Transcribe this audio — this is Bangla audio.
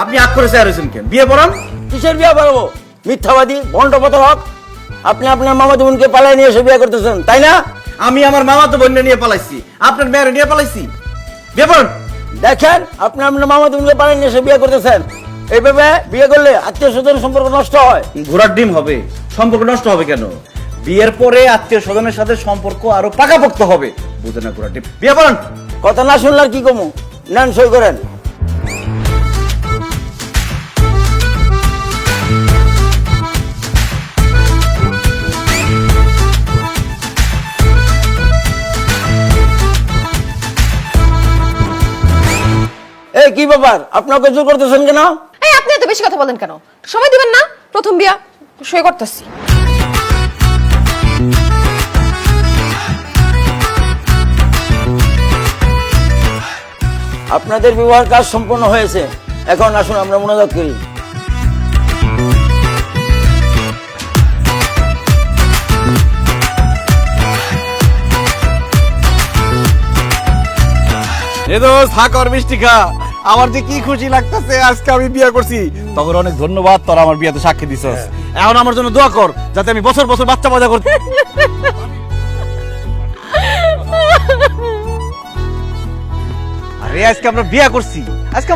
আপনি আগ করে চেয়ার হয়েছেন কেন? বিয়ে পড়ান। কিসের বিয়ে পড়াবো? মিথ্যাবাদী ভণ্ডপত হক। আপনি আপনার মামাতো বোনকে পালাই নিয়ে এসে বিয়ে করতেছেন, তাই না? আমি আমার মামাতো বোন নিয়ে পালাইছি, আপনার মেয়ের নিয়ে পালাইছি। বিয়ে পড়ান। দেখেন, আপনি আপনার মামাতো বোনকে পালাই নিয়ে এসে বিয়ে করতেছেন। এইভাবে বিয়ে করলে আত্মীয় স্বজনের সম্পর্ক নষ্ট হয়। ঘোড়ার ডিম হবে, সম্পর্ক নষ্ট হবে কেন? বিয়ের পরে আত্মীয় স্বজনের সাথে সম্পর্ক আরো পাকাপোক্ত হবে। বুঝে না ঘোড়ার ডিম। বিয়ে পড়ান। কথা না শুনলে আর কি কমু? নেন, সই করেন। এই কি ব্যাপার, আপনাকে জোর করতেছেন কেন? এই আপনি এত বেশি কথা বলেন কেন? সময় দিবেন না? প্রথম বিয়া, সই করতেছি। আপনাদের বিবাহের কাজ সম্পন্ন হয়েছে, এখন আসুন আমরা মোনাজাত করি। এ দোস্ত, থাক আর মিষ্টি খা। আমার যে কি খুশি লাগতেছে, আজকে আমি বিয়ে করছি। তখন অনেক ধন্যবাদ, তোরা আমার বিয়েতে সাক্ষী দিছস। এখন আমার জন্য দোয়া কর, যাতে আমি বছর বছর বাচ্চা মজা করতে। আরে আজকে আমরা বিয়ে করছি, আজকে